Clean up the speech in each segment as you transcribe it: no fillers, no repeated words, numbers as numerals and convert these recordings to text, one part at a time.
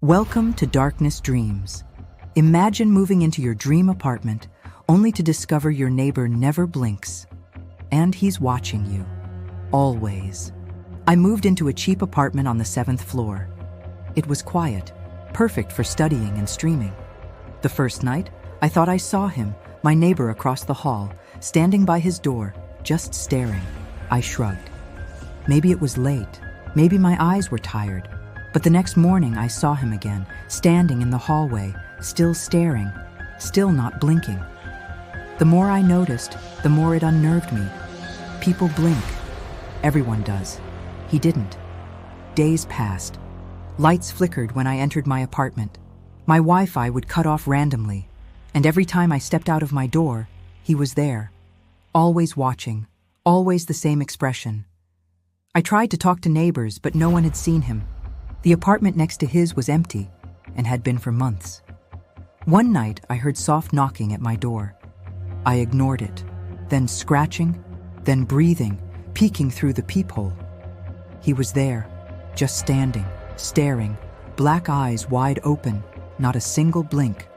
Welcome to Darkness Dreams. Imagine moving into your dream apartment only to discover your neighbor never blinks. And he's watching you. Always. I moved into a cheap apartment on the 7th floor. It was quiet, perfect for studying and streaming. The first night, I thought I saw him, my neighbor across the hall, standing by his door, just staring. I shrugged. Maybe it was late. Maybe my eyes were tired. But the next morning I saw him again, standing in the hallway, still staring, still not blinking. The more I noticed, the more it unnerved me. People blink. Everyone does. He didn't. Days passed. Lights flickered when I entered my apartment. My Wi-Fi would cut off randomly, and every time I stepped out of my door, he was there. Always watching, always the same expression. I tried to talk to neighbors, but no one had seen him. The apartment next to his was empty, and had been for months. One night, I heard soft knocking at my door. I ignored it, then scratching, then breathing, peeking through the peephole. He was there, just standing, staring, black eyes wide open, not a single blink.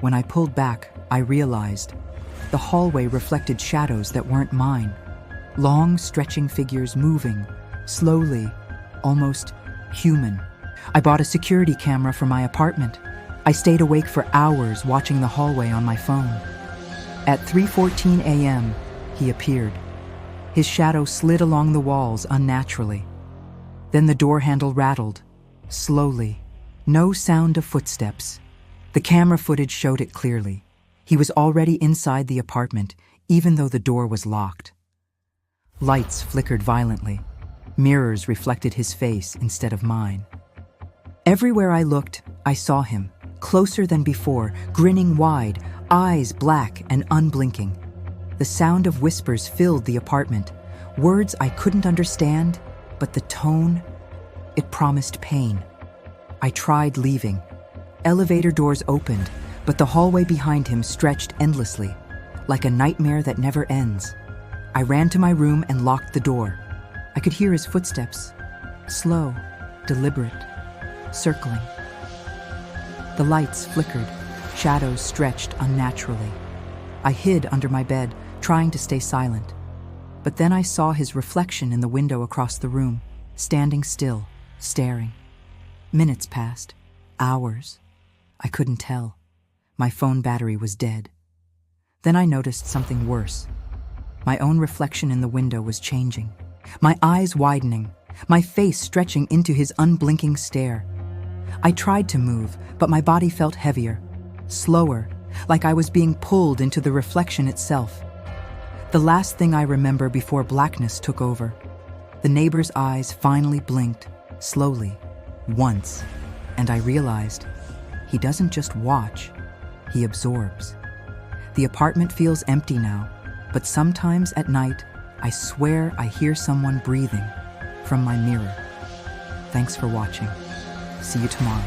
When I pulled back, I realized the hallway reflected shadows that weren't mine. Long, stretching figures moving, slowly, almost human. I bought a security camera for my apartment. I stayed awake for hours watching the hallway on my phone. At 3:14 a.m., he appeared. His shadow slid along the walls unnaturally. Then the door handle rattled, slowly. No sound of footsteps. The camera footage showed it clearly. He was already inside the apartment, even though the door was locked. Lights flickered violently. Mirrors reflected his face instead of mine. Everywhere I looked, I saw him, closer than before, grinning wide, eyes black and unblinking. The sound of whispers filled the apartment, words I couldn't understand, but the tone, it promised pain. I tried leaving. Elevator doors opened, but the hallway behind him stretched endlessly, like a nightmare that never ends. I ran to my room and locked the door. I could hear his footsteps, slow, deliberate, circling. The lights flickered, shadows stretched unnaturally. I hid under my bed, trying to stay silent. But then I saw his reflection in the window across the room, standing still, staring. Minutes passed, hours. I couldn't tell. My phone battery was dead. Then I noticed something worse. My own reflection in the window was changing. My eyes widening, my face stretching into his unblinking stare. I tried to move, but my body felt heavier, slower, like I was being pulled into the reflection itself. The last thing I remember before blackness took over. The neighbor's eyes finally blinked, slowly, once, and I realized he doesn't just watch, he absorbs. The apartment feels empty now, but sometimes at night, I swear I hear someone breathing from my mirror. Thanks for watching. See you tomorrow.